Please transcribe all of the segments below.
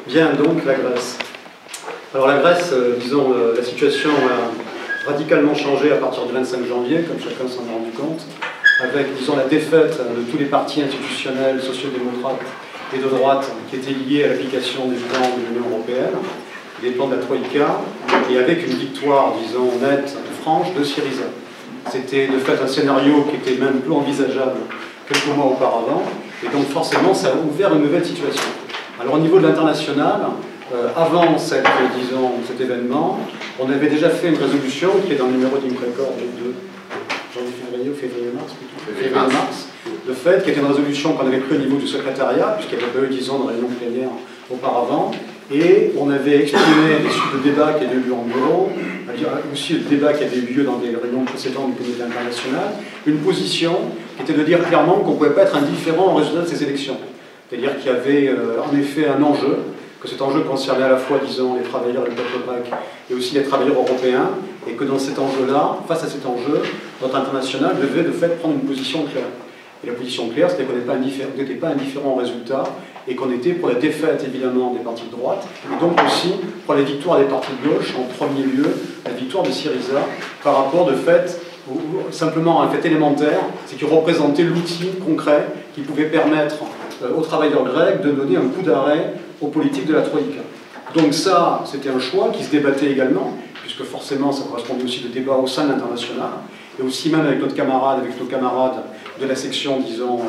Bien, donc la Grèce. Alors la Grèce, disons, la situation a radicalement changé à partir du 25 janvier, comme chacun s'en est rendu compte, avec, disons, la défaite de tous les partis institutionnels, sociodémocrates et de droite qui étaient liés à l'application des plans de l'Union européenne, des plans de la Troïka, et avec une victoire, disons, nette, franche de Syriza. C'était de fait un scénario qui était même peu envisageable quelques mois auparavant, et donc forcément ça a ouvert une nouvelle situation. Alors au niveau de l'international, avant cet événement, on avait déjà fait une résolution qui est dans le numéro d'Imprecord de janvier-février ou février-mars, février-mars, de fait, qui était une résolution qu'on avait prise au niveau du secrétariat, puisqu'il n'y avait pas eu, disons, de réunion plénière auparavant, et on avait exprimé les suites de débats qui avaient eu lieu en bureau, aussi le débat qui avait eu lieu dans des réunions précédentes du comité international, une position qui était de dire clairement qu'on ne pouvait pas être indifférent au résultat de ces élections. C'est-à-dire qu'il y avait en effet un enjeu, que cet enjeu concernait à la fois, disons, les travailleurs et le peuple grec, et aussi les travailleurs européens, et que dans cet enjeu-là, face à cet enjeu, notre international devait de fait prendre une position claire. Et la position claire, c'était qu'on n'était pas indifférent au résultat, et qu'on était pour la défaite, évidemment, des partis de droite, et donc aussi pour la victoire des partis de gauche, en premier lieu, la victoire de Syriza, par rapport, de fait, simplement à un fait élémentaire, c'est qu'il représentait l'outil concret qui pouvait permettre aux travailleurs grecs de donner un coup d'arrêt aux politiques de la Troïka. Donc ça, c'était un choix qui se débattait également, puisque forcément ça correspondait aussi de débats au sein de l'international, et aussi même avec nos camarades de la section, disons,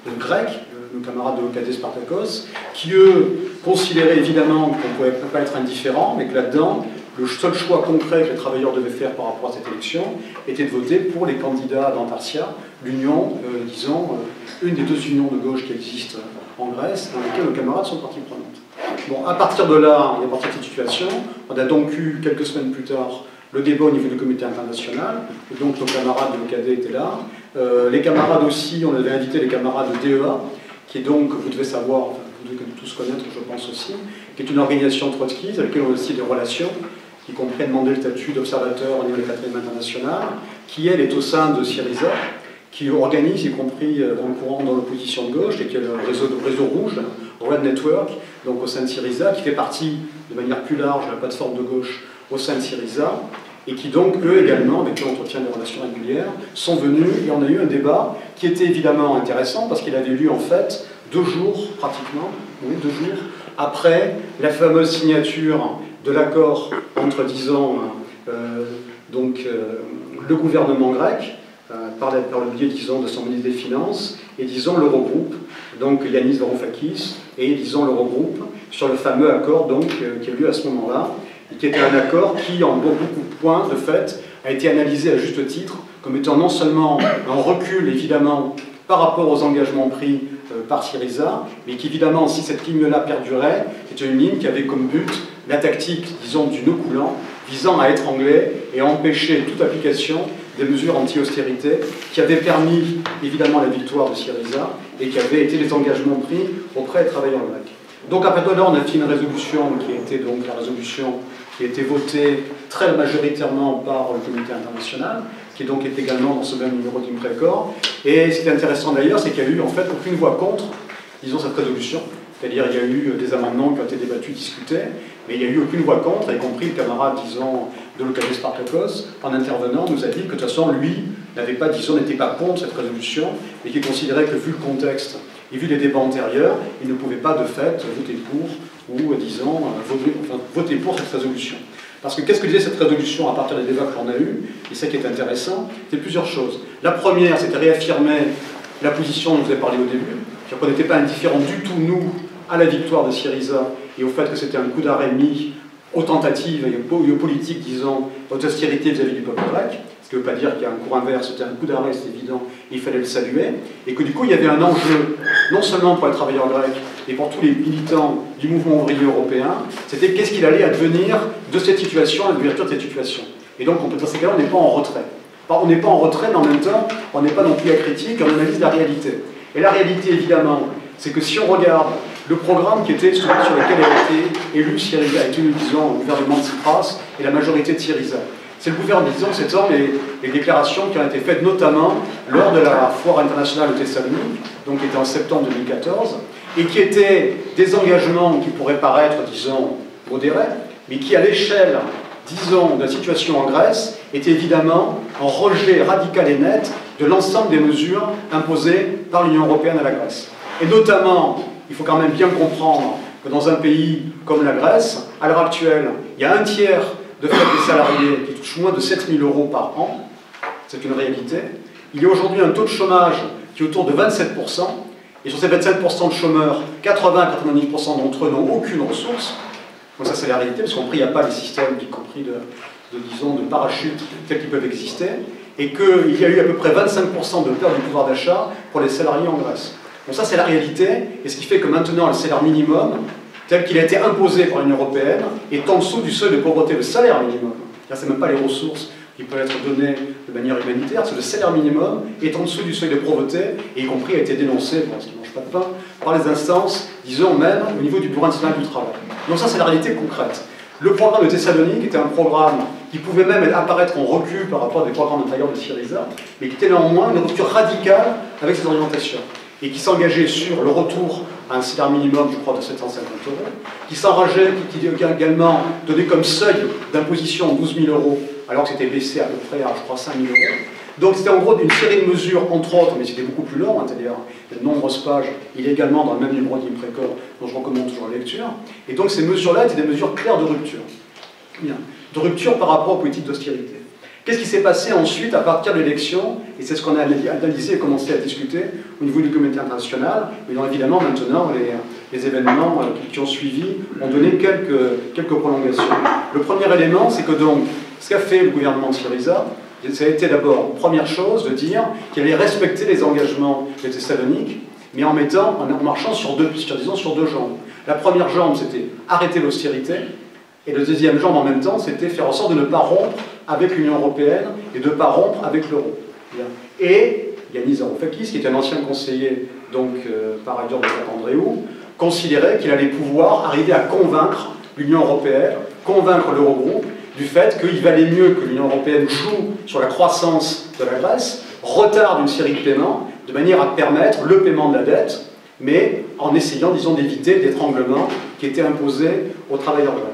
de grec, nos camarades de l'OKD Spartakos, qui eux considéraient évidemment qu'on ne pouvait pas être indifférent, mais que là-dedans, le seul choix concret que les travailleurs devaient faire par rapport à cette élection était de voter pour les candidats d'Antarcia, l'union, disons, une des deux unions de gauche qui existent en Grèce, dans lesquelles nos camarades sont partie prenante. Bon, à partir de là, et à partir de cette situation, on a donc eu, quelques semaines plus tard, le débat au niveau du comité international, et donc nos camarades de l'OKD étaient là. Les camarades aussi, on avait invité les camarades de DEA, qui est donc, vous devez savoir, enfin, vous devez tous connaître, je pense aussi, qui est une organisation trotskiste avec laquelle on a aussi des relations, qui comprennent demander le statut d'observateur au niveau de la 4e internationale, qui, elle, est au sein de Syriza, qui organise, y compris dans le courant dans l'opposition de gauche, et qui est le réseau rouge, Red Network, donc au sein de Syriza, qui fait partie, de manière plus large, de la plateforme de gauche au sein de Syriza, et qui donc, eux également, avec qui on entretient des relations régulières, sont venus, et on a eu un débat qui était évidemment intéressant, parce qu'il avait lieu en fait 2 jours, pratiquement, oui, 2 jours, après la fameuse signature de l'accord entre, disons, le gouvernement grec, par le biais, disons, de son ministre des Finances, et, disons, l'Eurogroupe, donc Yanis Varoufakis, et, disons, l'Eurogroupe, sur le fameux accord, donc, qui a eu lieu à ce moment-là, et qui était un accord qui, en beaucoup de points, de fait, a été analysé à juste titre, comme étant non seulement un recul, évidemment, par rapport aux engagements pris par Syriza, mais qu'évidemment, si cette ligne-là perdurait, c'était une ligne qui avait comme but la tactique, disons, du nœud coulant, visant à étrangler et à empêcher toute application des mesures anti-austérité qui avaient permis, évidemment, la victoire de Syriza et qui avaient été les engagements pris auprès des travailleurs grecs. Donc, à partir de là, on a fait une résolution qui était donc la résolution qui a été votée très majoritairement par le comité international, qui donc est également dans ce même numéro d'Imprecord. Et ce qui est intéressant d'ailleurs, c'est qu'il n'y a eu en fait aucune voix contre, disons, cette résolution. C'est-à-dire il y a eu des amendements qui ont été débattus, discutés, mais il n'y a eu aucune voix contre, y compris le camarade, disons, de l'OKD Spartakos, en intervenant, nous a dit que de toute façon, lui, n'avait pas, disons, n'était pas contre cette résolution, et qu'il considérait que vu le contexte et vu les débats antérieurs, il ne pouvait pas de fait voter pour, ou disons, voter pour cette résolution. Parce que qu'est-ce que disait cette résolution à partir des débats que l'on a eus, et ça qui est intéressant, c'est plusieurs choses. La première, c'était réaffirmer la position dont je vous ai parlé au début, c'est-à-dire qu'on n'était pas indifférents du tout, nous, à la victoire de Syriza et au fait que c'était un coup d'arrêt mis aux tentatives et aux politiques, disons, aux austérités vis-à-vis du peuple grec, ce qui ne veut pas dire qu'il y a un cours inverse, c'était un coup d'arrêt, c'est évident, et il fallait le saluer, et que du coup il y avait un enjeu, non seulement pour les travailleurs grecs, et pour tous les militants du mouvement ouvrier européen, c'était qu'est-ce qu'il allait advenir de cette situation, à l'ouverture de cette situation. Et donc, dans ces cas-là, on n'est pas en retrait. On n'est pas en retrait, mais en même temps, on n'est pas non plus acritique, on analyse la réalité. Et la réalité, évidemment, c'est que si on regarde le programme qui était celui sur lequel a été élu Syriza, a été élu, disons, le gouvernement de Tsipras et la majorité de Syriza. C'est le gouvernement, disons, c'est ça, les déclarations qui ont été faites notamment lors de la foire internationale de Thessalonique, donc qui était en septembre 2014, et qui étaient des engagements qui pourraient paraître, disons, modérés, mais qui, à l'échelle, disons, de la situation en Grèce, étaient évidemment un rejet radical et net de l'ensemble des mesures imposées par l'Union européenne à la Grèce. Et notamment, il faut quand même bien comprendre que dans un pays comme la Grèce, à l'heure actuelle, il y a un tiers de fait des salariés qui touchent moins de 7 000 € par an. C'est une réalité. Il y a aujourd'hui un taux de chômage qui est autour de 27%. Et sur ces 27% de chômeurs, 80 à 90% d'entre eux n'ont aucune ressource. Donc ça, c'est la réalité, parce qu'en il n'y a pas les systèmes, y compris disons, de parachutes tels qu'ils peuvent exister. Et qu'il y a eu à peu près 25% de perte du pouvoir d'achat pour les salariés en Grèce. Donc ça, c'est la réalité. Et ce qui fait que maintenant, le salaire minimum, tel qu'il a été imposé par l'Union européenne, est en dessous du seuil de pauvreté. Le salaire minimum, ce n'est même pas les ressources qui peuvent être données de manière humanitaire, c'est le salaire minimum est en dessous du seuil de pauvreté, et y compris a été dénoncé, parce qu'ils ne mangent pas de pain, par les instances, disons même, au niveau du Bureau national du travail. Donc ça, c'est la réalité concrète. Le programme de Thessalonique était un programme qui pouvait même apparaître en recul par rapport à des programmes antérieurs de Syriza, mais qui était néanmoins une rupture radicale avec ses orientations, et qui s'engageait sur le retour à un salaire minimum, je crois, de 750 €, qui s'engageait, qui également donnait comme seuil d'imposition 12 000 €, alors que c'était baissé à peu près à, je crois, 5 000 €. Donc c'était en gros une série de mesures, entre autres, mais c'était beaucoup plus long, c'est-à-dire il y a de nombreuses pages, il est également dans le même livre d'Imprecord, dont je recommande toujours la lecture. Et donc ces mesures-là étaient des mesures claires de rupture. Bien. De rupture par rapport aux politiques d'austérité. Qu'est-ce qui s'est passé ensuite à partir de l'élection? Et c'est ce qu'on a analysé et commencé à discuter au niveau du comité international. Mais donc, évidemment, maintenant, les événements qui ont suivi ont donné quelques prolongations. Le premier élément, c'est que donc, ce qu'a fait le gouvernement de Syriza, ça a été d'abord, première chose, de dire qu'il allait respecter les engagements de Thessalonique, mais en marchant sur deux jambes. La première jambe, c'était arrêter l'austérité, et la deuxième jambe, en même temps, c'était faire en sorte de ne pas rompre avec l'Union européenne et de ne pas rompre avec l'euro. Et Yanis Varoufakis, qui était un ancien conseiller, donc par ailleurs de Papandréou, considérait qu'il allait pouvoir arriver à convaincre l'Union européenne, convaincre l'Eurogroupe, du fait qu'il valait mieux que l'Union européenne joue sur la croissance de la Grèce, retarde une série de paiements, de manière à permettre le paiement de la dette, mais en essayant, disons, d'éviter l'étranglement qui était imposé aux travailleurs grecs.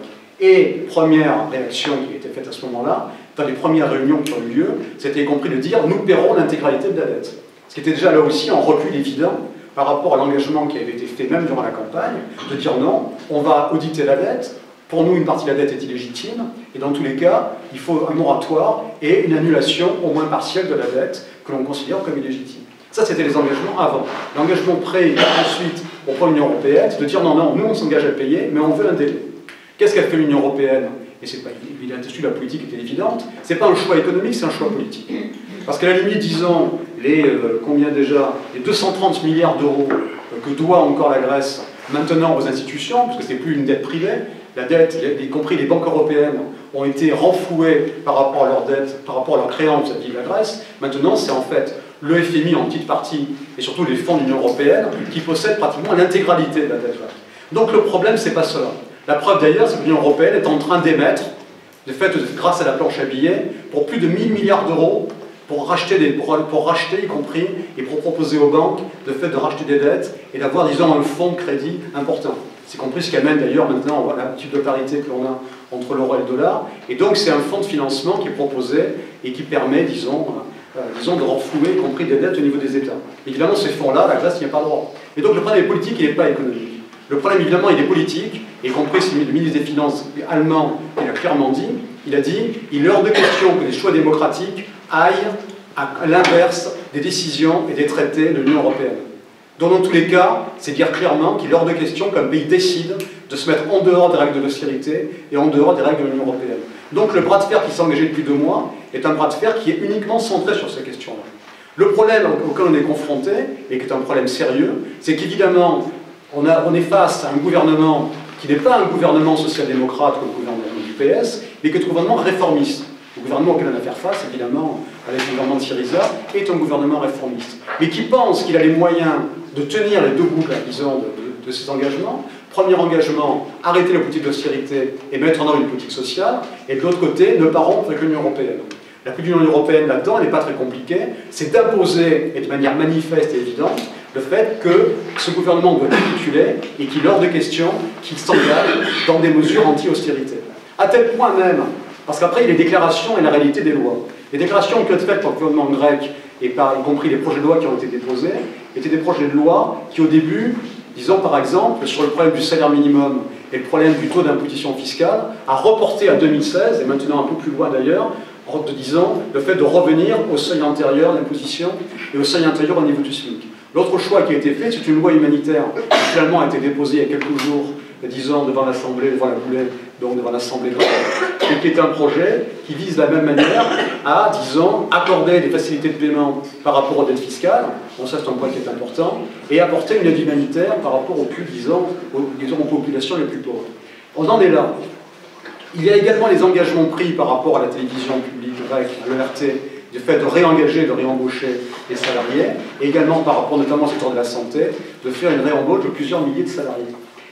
Et première réaction qui a été faite à ce moment-là, dans les premières réunions qui ont eu lieu, c'était y compris de dire « nous paierons l'intégralité de la dette ». Ce qui était déjà là aussi en recul évident par rapport à l'engagement qui avait été fait même durant la campagne, de dire non, on va auditer la dette, pour nous une partie de la dette est illégitime, et dans tous les cas, il faut un moratoire et une annulation au moins partielle de la dette que l'on considère comme illégitime. Ça, c'était les engagements avant. L'engagement prêt ensuite auprès de l'Union européenne, c'est de dire non, non, nous on s'engage à payer, mais on veut un délai. Qu'est-ce qu'a fait l'Union européenne? Et c'est pas évident, là-dessus la politique était évidente, c'est pas un choix économique, c'est un choix politique. Parce qu'à la limite, disons, combien déjà, les 230 milliards d'euros que doit encore la Grèce maintenant aux institutions, parce que c'est plus une dette privée, la dette, y compris les banques européennes, ont été renflouées par rapport à leur dette, par rapport à leur créance vis-à-vis de la Grèce. Maintenant, c'est en fait le FMI en petite partie, et surtout les fonds de l'Union européenne, qui possèdent pratiquement l'intégralité de la dette grecque. Donc le problème, c'est pas cela. La preuve d'ailleurs, c'est que l'Union européenne est en train d'émettre, de fait, grâce à la planche à billets, pour plus de 1 000 milliards d'euros, pour racheter, y compris, et pour proposer aux banques, de fait, de racheter des dettes, et d'avoir, disons, un fonds de crédit important. C'est compris ce qui amène d'ailleurs maintenant la type de parité que l'on a entre l'euro et le dollar. Et donc c'est un fonds de financement qui est proposé et qui permet, disons, de renflouer, y compris des dettes au niveau des États. Évidemment, ces fonds-là, la Grèce n'y a pas droit. Et donc le problème est politique, il n'est pas économique. Le problème, évidemment, il est politique, y compris le ministre des Finances allemand, il a clairement dit, il a dit, il est hors de question que les choix démocratiques aillent à l'inverse des décisions et des traités de l'Union européenne. Donc, dans tous les cas, c'est dire clairement qu'il est hors de question qu'un pays décide de se mettre en dehors des règles de l'austérité et en dehors des règles de l'Union européenne. Donc, le bras de fer qui s'est engagé depuis 2 mois est un bras de fer qui est uniquement centré sur ces questions-là. Le problème auquel on est confronté, et qui est un problème sérieux, c'est qu'évidemment, on est face à un gouvernement qui n'est pas un gouvernement social-démocrate comme le gouvernement du PS, mais qui est un gouvernement réformiste. Le gouvernement auquel on a à faire face, évidemment, avec le gouvernement de Syriza, est un gouvernement réformiste. Mais qui pense qu'il a les moyens de tenir les deux bouts, disons, de ses engagements. Premier engagement, arrêter la politique d'austérité et mettre en œuvre une politique sociale. Et de l'autre côté, ne pas rompre avec l'Union européenne. La politique de l'Union européenne, là-dedans, elle n'est pas très compliquée. C'est d'imposer, et de manière manifeste et évidente, le fait que ce gouvernement doit capituler et qu'il est hors de question qu'il s'engage dans des mesures anti-austérité. À tel point même, parce qu'après il y a les déclarations et la réalité des lois. Les déclarations qui ont été faites par le gouvernement grec, et y compris les projets de loi qui ont été déposés, étaient des projets de loi qui au début, disons par exemple, sur le problème du salaire minimum et le problème du taux d'imposition fiscale, a reporté à 2016, et maintenant un peu plus loin d'ailleurs, en disant le fait de revenir au seuil antérieur d'imposition et au seuil antérieur au niveau du SMIC. L'autre choix qui a été fait, c'est une loi humanitaire qui finalement a été déposée il y a quelques jours, disons, devant l'Assemblée, devant la Boulée, donc devant l'Assemblée grecque, et qui est un projet qui vise de la même manière à, disons, accorder des facilités de paiement par rapport aux dettes fiscales, bon ça c'est un point qui est important, et apporter une aide humanitaire par rapport aux plus, disons, aux populations les plus pauvres. On en est là. Il y a également les engagements pris par rapport à la télévision publique grecque, à l'ERT, du fait de réengager, de réembaucher les salariés, et également par rapport notamment au secteur de la santé, de faire une réembauche de plusieurs milliers de salariés.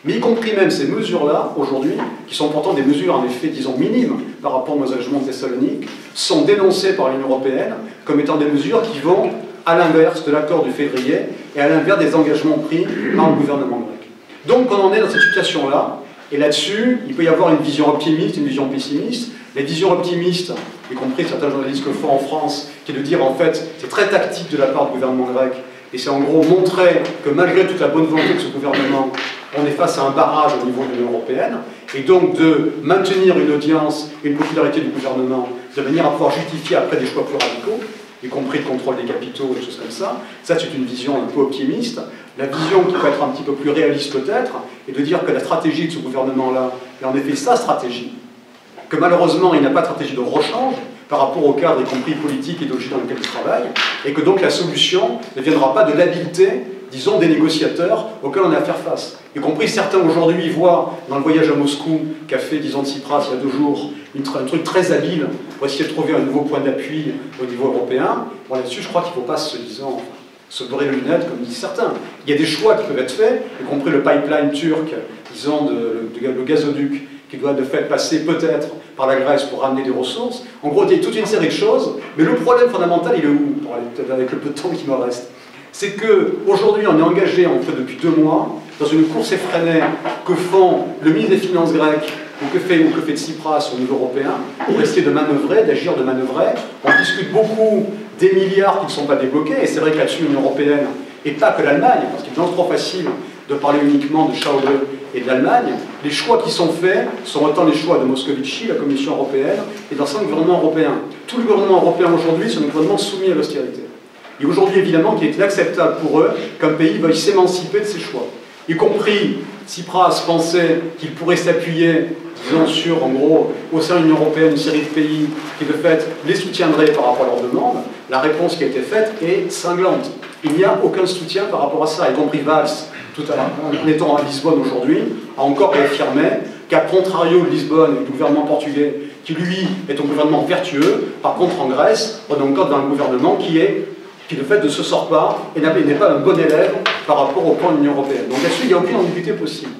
Mais y compris même ces mesures-là, aujourd'hui, qui sont pourtant des mesures en effet, disons, minimes par rapport aux engagements de Thessalonique, sont dénoncées par l'Union européenne comme étant des mesures qui vont à l'inverse de l'accord du février et à l'inverse des engagements pris par le gouvernement grec. Donc on en est dans cette situation-là, et là-dessus, il peut y avoir une vision optimiste, une vision pessimiste. Les visions optimistes, y compris certains journalistes le font en France, qui est de dire en fait, c'est très tactique de la part du gouvernement grec, et c'est en gros montrer que malgré toute la bonne volonté de ce gouvernement, on est face à un barrage au niveau de l'Union européenne, et donc de maintenir une audience et une popularité du gouvernement de manière à pouvoir justifier après des choix plus radicaux, y compris le contrôle des capitaux, des choses comme ça. Ça, c'est une vision un peu optimiste. La vision qui peut être un petit peu plus réaliste peut-être, est de dire que la stratégie de ce gouvernement-là est en effet sa stratégie, que malheureusement, il n'a pas de stratégie de rechange par rapport au cadre, y compris politique et idéologique dans lequel il travaille, et que donc la solution ne viendra pas de l'habileté, disons, des négociateurs auxquels on a à faire face. Y compris certains aujourd'hui voient, dans le voyage à Moscou qu'a fait, disons, Tsipras il y a 2 jours, un truc très habile pour essayer de trouver un nouveau point d'appui au niveau européen. Bon, là-dessus, je crois qu'il ne faut pas se beurrer les lunettes, comme disent certains. Il y a des choix qui peuvent être faits, y compris le pipeline turc, disons, le gazoduc, qui doit de fait passer peut-être par la Grèce pour ramener des ressources. En gros, il y a toute une série de choses, mais le problème fondamental, il est où, pour aller peut-être avec le peu de temps qui me reste, c'est qu'aujourd'hui, on est engagé, en fait, depuis 2 mois, dans une course effrénée que font le ministre des Finances grec ou que fait Tsipras au niveau européen pour essayer de manœuvrer, d'agir, de manœuvrer. On discute beaucoup des milliards qui ne sont pas débloqués, et c'est vrai que là-dessus, l'Union européenne, et pas que l'Allemagne, parce qu'il est trop facile de parler uniquement de Schäuble et de l'Allemagne, les choix qui sont faits sont autant les choix de Moscovici, la Commission européenne, et dans 5 gouvernements européens. Tout le gouvernement européen aujourd'hui, c'est un gouvernement soumis à l'austérité. Et aujourd'hui, évidemment, qu'il est inacceptable pour eux qu'un pays veuille s'émanciper de ses choix. Y compris, Tsipras pensait qu'il pourrait s'appuyer, disons, sur, en gros, au sein de l'Union européenne, une série de pays qui, de fait, les soutiendraient par rapport à leurs demandes. La réponse qui a été faite est cinglante. Il n'y a aucun soutien par rapport à ça, y compris Valls, tout à l'heure, en étant à Lisbonne aujourd'hui, a encore réaffirmé qu'à contrario de Lisbonne et du gouvernement portugais, qui lui est un gouvernement vertueux, par contre en Grèce, on est encore dans un gouvernement qui de fait ne se sort pas et n'est pas un bon élève par rapport au plan de l'Union européenne. Donc là-dessus, il n'y a aucune ambiguïté possible.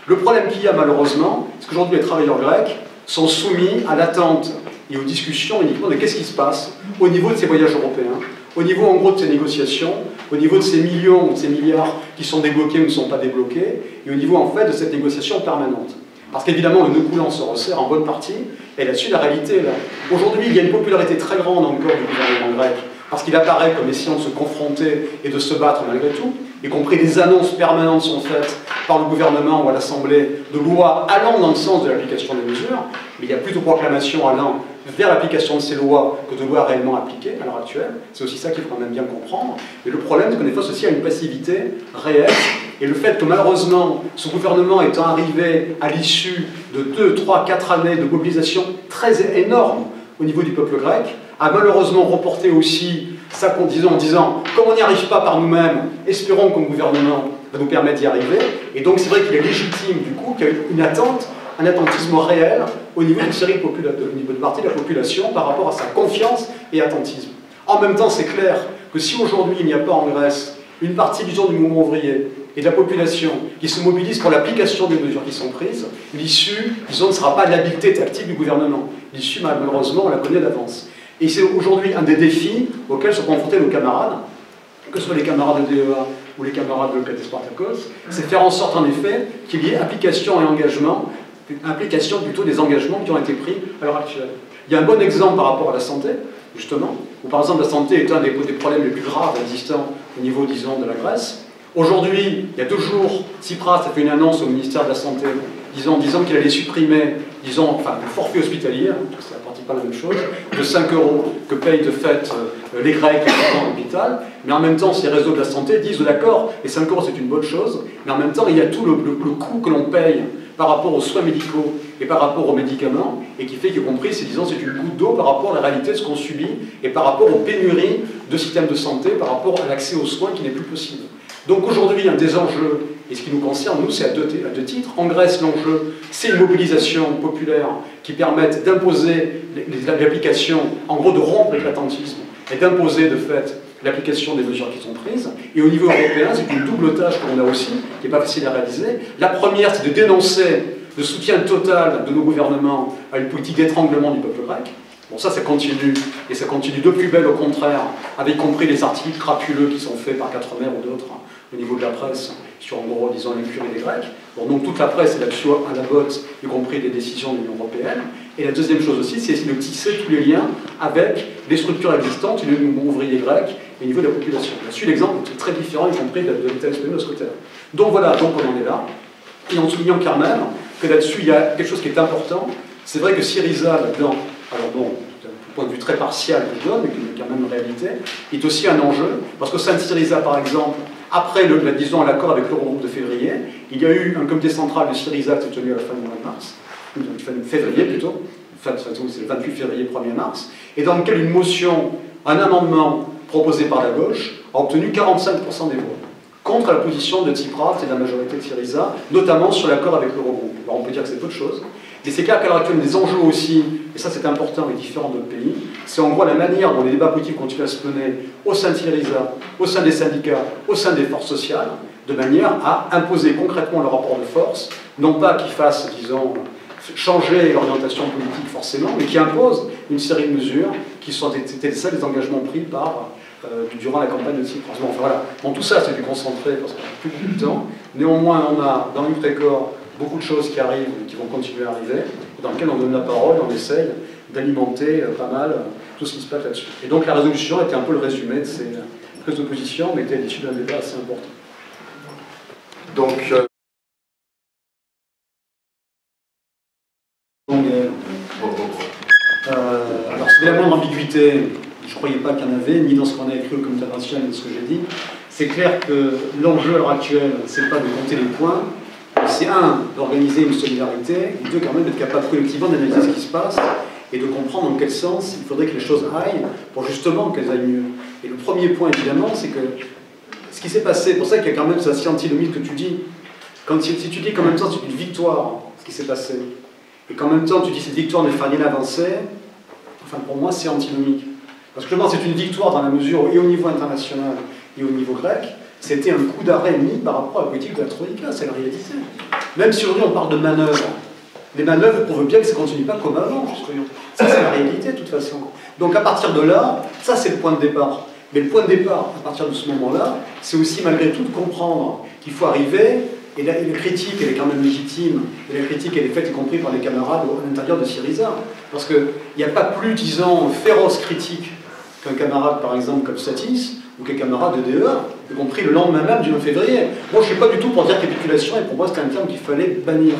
Le problème qu'il y a malheureusement, c'est qu'aujourd'hui les travailleurs grecs sont soumis à l'attente et aux discussions uniquement de qu'est-ce qui se passe au niveau de ces voyages européens, au niveau en gros de ces négociations, au niveau de ces millions ou de ces milliards qui sont débloqués ou ne sont pas débloqués, et au niveau en fait de cette négociation permanente. Parce qu'évidemment, le nœud coulant se resserre en bonne partie, et là-dessus, la réalité est là. Aujourd'hui, il y a une popularité très grande encore du gouvernement grec, parce qu'il apparaît comme essayant de se confronter et de se battre malgré tout, y compris des annonces permanentes sont faites par le gouvernement ou à l'Assemblée de lois allant dans le sens de l'application des mesures, mais il y a plus de proclamations allant vers l'application de ces lois que de lois réellement appliquées à l'heure actuelle. C'est aussi ça qu'il faut quand même bien comprendre. Mais le problème, c'est qu'on est face aussi à une passivité réelle, et le fait que malheureusement, ce gouvernement étant arrivé à l'issue de 2, 3, 4 années de mobilisation très énorme au niveau du peuple grec, a malheureusement reporté aussi ça en disant, comme on n'y arrive pas par nous-mêmes, espérons qu'un gouvernement va nous permettre d'y arriver. Et donc c'est vrai qu'il est légitime du coup qu'il y a une attente, un attentisme réel au niveau d'une série de partie de la population par rapport à sa confiance et attentisme. En même temps, c'est clair que si aujourd'hui il n'y a pas en Grèce une partie, disons, du mouvement ouvrier et de la population qui se mobilise pour l'application des mesures qui sont prises, l'issue, disons, ne sera pas l'habileté tactique du gouvernement. L'issue, malheureusement, on la connaît d'avance. Et c'est aujourd'hui un des défis auxquels sont confrontés nos camarades, que ce soit les camarades de DEA ou les camarades de Cadet Spartacos, c'est faire en sorte en effet qu'il y ait application et engagement, application plutôt des engagements qui ont été pris à l'heure actuelle. Il y a un bon exemple par rapport à la santé, justement, où par exemple la santé est un des problèmes les plus graves existants au niveau, disons, de la Grèce. Aujourd'hui, il y a 2 jours, Tsipras a fait une annonce au ministère de la Santé disant qu'il allait supprimer, disons, enfin, le forfait hospitalier, c'est pratiquement la même chose, de 5 € que payent de fait les Grecs dans l'hôpital, mais en même temps, ces réseaux de la santé disent d'accord, les 5 € c'est une bonne chose, mais en même temps, il y a tout le coût que l'on paye par rapport aux soins médicaux et par rapport aux médicaments, et qui fait qu'y compris, c'est disons, c'est une goutte d'eau par rapport à la réalité de ce qu'on subit, et par rapport aux pénuries de systèmes de santé, par rapport à l'accès aux soins qui n'est plus possible. Donc aujourd'hui, un des enjeux, et ce qui nous concerne, nous, c'est à deux titres. En Grèce, l'enjeu, c'est une mobilisation populaire qui permette d'imposer l'application, en gros de rompre l'éclatantisme, et d'imposer de fait l'application des mesures qui sont prises. Et au niveau européen, c'est une double tâche qu'on a aussi, qui n'est pas facile à réaliser. La première, c'est de dénoncer le soutien total de nos gouvernements à une politique d'étranglement du peuple grec. Bon, ça continue, et ça continue de plus belle au contraire, avec y compris les articles crapuleux qui sont faits par Quatremer ou d'autres, au niveau de la presse, sur en gros, disons, l'incurie des Grecs. Bon, donc toute la presse est là-dessus à la botte, y compris des décisions de l'Union européenne. Et la deuxième chose aussi, c'est essayer de tisser tous les liens avec les structures existantes, du mouvement ouvrier grec et au niveau de la population. Là-dessus, l'exemple est très différent, y compris de l'État espagnol de ce côté-là. Donc voilà, donc on en est là. Et en soulignant quand même que là-dessus, il y a quelque chose qui est important. C'est vrai que Syriza, là-dedans, alors bon, d'un point de vue très partial que je donne, mais qui est quand même une réalité, est aussi un enjeu, parce qu'au sein de Syriza, par exemple, après, disons, l'accord avec l'Eurogroupe de février, il y a eu un comité central de Syriza qui s'est tenu à la fin du mois de mars, février plutôt, c'est le 28 février, 1er mars, et dans lequel une motion, un amendement proposé par la gauche, a obtenu 45% des voix, contre la position de Tsipras et de la majorité de Syriza, notamment sur l'accord avec l'Eurogroupe. Alors on peut dire que c'est peu de choses, mais c'est clair qu'à l'heure actuelle, des enjeux aussi, et ça c'est important et différent de notre pays, c'est en gros la manière dont les débats politiques continuent à se mener au sein de Syriza, au sein des syndicats, au sein des forces sociales, de manière à imposer concrètement le rapport de force, non pas qui fasse, disons, changer l'orientation politique forcément, mais qui impose une série de mesures qui sont celles des engagements pris durant la campagne de Tsipras. Bon, enfin, voilà. Bon, tout ça c'est du concentré parce qu'on n'a plus beaucoup de temps. Néanmoins, on a dans l'Uprécor beaucoup de choses qui arrivent et qui vont continuer à arriver, dans lesquelles on donne la parole, on essaye d'alimenter pas mal tout ce qui se passe là-dessus. Et donc la résolution était un peu le résumé de ces prises de position, mais était l'issue d'un débat assez important. Donc, alors c'est la moindre ambiguïté, je ne croyais pas qu'il y en avait, ni dans ce qu'on a écrit au comité international, ni dans ce que j'ai dit. C'est clair que l'enjeu à l'heure actuelle, c'est pas de compter les points, c'est un, d'organiser une solidarité, et deux, quand même d'être capable collectivement d'analyser ce qui se passe et de comprendre dans quel sens il faudrait que les choses aillent pour justement qu'elles aillent mieux. Et le premier point, évidemment, c'est que ce qui s'est passé, pour ça qu'il y a quand même ça si antinomique que tu dis, si tu dis qu'en même temps c'est une victoire, ce qui s'est passé, et qu'en même temps tu dis cette victoire ne fait rien avancer, enfin pour moi c'est antinomique. Parce que je pense que c'est une victoire dans la mesure où, et au niveau international et au niveau grec, c'était un coup d'arrêt mis par rapport à la politique de la Troïka, c'est la réalité. Même si aujourd'hui on parle de manœuvres, les manœuvres prouvent bien que ça ne continue pas comme avant, justement. Ça c'est la réalité de toute façon. Donc à partir de là, ça c'est le point de départ. Mais le point de départ, à partir de ce moment-là, c'est aussi malgré tout de comprendre qu'il faut arriver, et la critique elle est quand même légitime, et la critique elle est faite y compris par les camarades à l'intérieur de Syriza. Parce qu'il n'y a pas plus, disons, féroce critique qu'un camarade par exemple comme Satis, ou qu'un camarade de DEA, y compris le lendemain même du 9 février. Moi je ne suis pas du tout pour dire capitulation, et pour moi c'est un terme qu'il fallait bannir.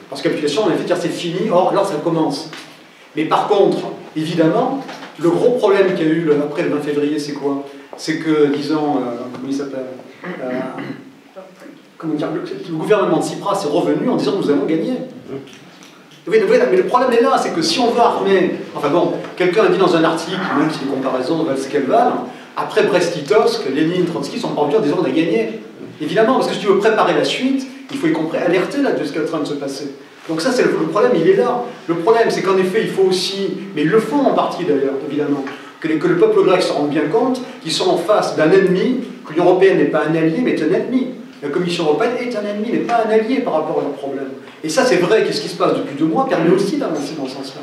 Parce que capitulation, on a fait dire c'est fini, or là ça commence. Mais par contre, évidemment, le gros problème qu'il y a eu après le 20 février, c'est quoi? C'est que, disons, comment il s'appelle comment dire, le gouvernement de Tsipras est revenu en disant nous allons gagner. Oui, mais le problème est là, c'est que si on veut armer, enfin bon, quelqu'un a dit dans un article, même si les comparaisons valent ce qu'elles valent, après Brest-Litovsk, Lénine, Trotsky sont parvenus en disant on a gagné. Évidemment, parce que si tu veux préparer la suite, il faut y compris alerter là de ce qui est en train de se passer. Donc ça, c'est le problème, il est là. Le problème, c'est qu'en effet, il faut aussi, mais ils le font en partie d'ailleurs, évidemment, que le peuple grec se rende bien compte qu'ils sont en face d'un ennemi, que l'Union européenne n'est pas un allié, mais est un ennemi. La Commission européenne est un ennemi, mais pas un allié par rapport à leurs problèmes. Et ça, c'est vrai, qu'est-ce qui se passe depuis 2 mois permet aussi d'avancer dans ce sens-là.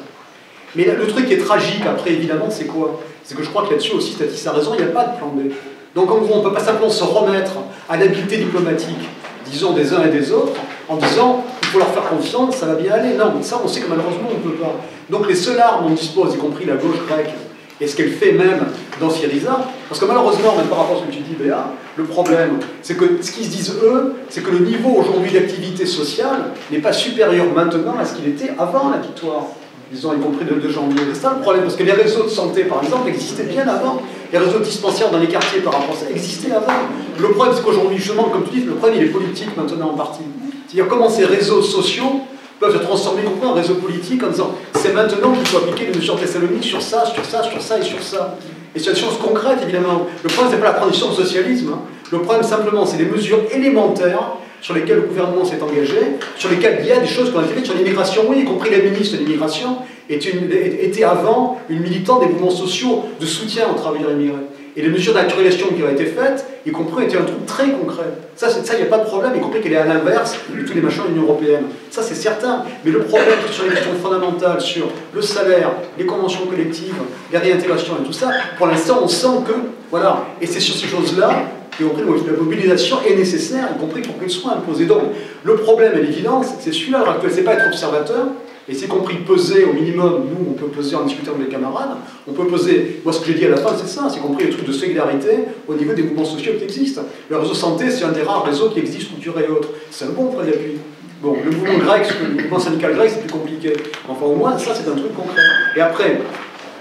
Mais là, le truc qui est tragique, après, évidemment, c'est quoi? C'est que je crois que là-dessus aussi, Statis a raison, il n'y a pas de plan B. Donc en gros, on ne peut pas simplement se remettre à l'habileté diplomatique, disons, des uns et des autres, en disant il faut leur faire confiance, ça va bien aller. Non, ça on sait que malheureusement on ne peut pas. Donc les seules armes dont on dispose, y compris la gauche grecque, et ce qu'elle fait même dans Syriza, parce que malheureusement, même par rapport à ce que tu dis, Béa, le problème, c'est que ce qu'ils se disent eux, c'est que le niveau aujourd'hui d'activité sociale n'est pas supérieur maintenant à ce qu'il était avant la victoire, disons, y compris le 2 janvier. C'est ça le problème, parce que les réseaux de santé, par exemple, existaient bien avant. Les réseaux dispensaires dans les quartiers par rapport à ça existaient avant. Le problème, c'est qu'aujourd'hui, justement, comme tu dis, le problème, il est politique maintenant en partie. C'est-à-dire comment ces réseaux sociaux peuvent se transformer complètement en réseau politique en disant c'est maintenant qu'il faut appliquer les mesures Thessalonique sur ça, sur ça, sur ça et sur ça. Et sur des choses concrètes, évidemment. Le problème, c'est pas la transition au socialisme. Hein. Le problème, simplement, c'est des mesures élémentaires sur lesquelles le gouvernement s'est engagé, sur lesquelles il y a des choses qu'on a fait sur l'immigration, oui, y compris la ministre de l'immigration, était avant une militante des mouvements sociaux de soutien aux travailleurs immigrés. Et les mesures d'actualisation qui ont été faites, y compris, étaient un truc très concret. Ça, il n'y a pas de problème, y compris qu'elle est à l'inverse de tous les machins de l'Union européenne. Ça, c'est certain. Mais le problème sur les questions fondamentales, sur le salaire, les conventions collectives, la réintégration et tout ça, pour l'instant, on sent que, voilà. Et c'est sur ces choses-là, y compris la mobilisation est nécessaire, y compris pour qu'elle soit imposée. Donc, le problème et l'évidence, c'est celui-là à l'heure actuelle, c'est pas être observateur, et c'est compris peser au minimum, nous on peut peser en discutant avec les camarades, on peut peser, moi ce que j'ai dit à la fin c'est ça, c'est compris le truc de solidarité au niveau des mouvements sociaux qui existent. Le réseau santé c'est un des rares réseaux qui existe structuré et autres, c'est un bon point d'appui. Bon, le mouvement grec, le mouvement syndical grec c'est plus compliqué, enfin au moins ça c'est un truc concret. Et après,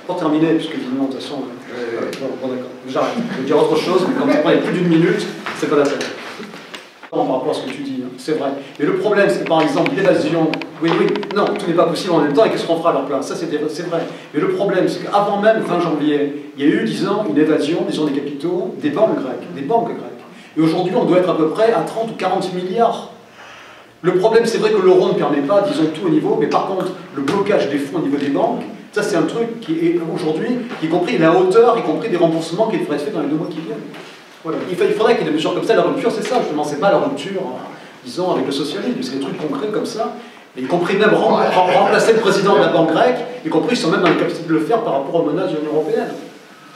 pour terminer, puisque évidemment de toute façon, bon d'accord, j'arrête, je vais dire autre chose, mais quand il y a plus d'une minute, c'est pas la peine. Par rapport à ce que tu dis, hein. C'est vrai. Mais le problème, c'est que par exemple, l'évasion, oui, non, tout n'est pas possible en même temps et qu'est-ce qu'on fera à leur place? Ça, c'est vrai. Mais le problème, c'est qu'avant même 20 janvier, il y a eu, disons, une évasion, disons, des capitaux des banques grecques. Et aujourd'hui, on doit être à peu près à 30 ou 40 milliards. Le problème, c'est vrai que l'euro ne permet pas, disons, tout au niveau, mais par contre, le blocage des fonds au niveau des banques, ça, c'est un truc qui est aujourd'hui, y compris la hauteur, y compris des remboursements qui devraient être faits dans les 2 mois qui viennent. Voilà. Il faudrait qu'il y ait des mesures comme ça. La rupture, c'est ça, justement, c'est pas la rupture, disons, avec le socialisme, c'est des trucs concrets comme ça, y compris même remplacer le président de la banque grecque, y compris, ils sont même dans la capacité de le faire par rapport aux menaces de l'Union européenne.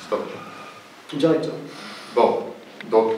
Stop. Directeur. Bon, donc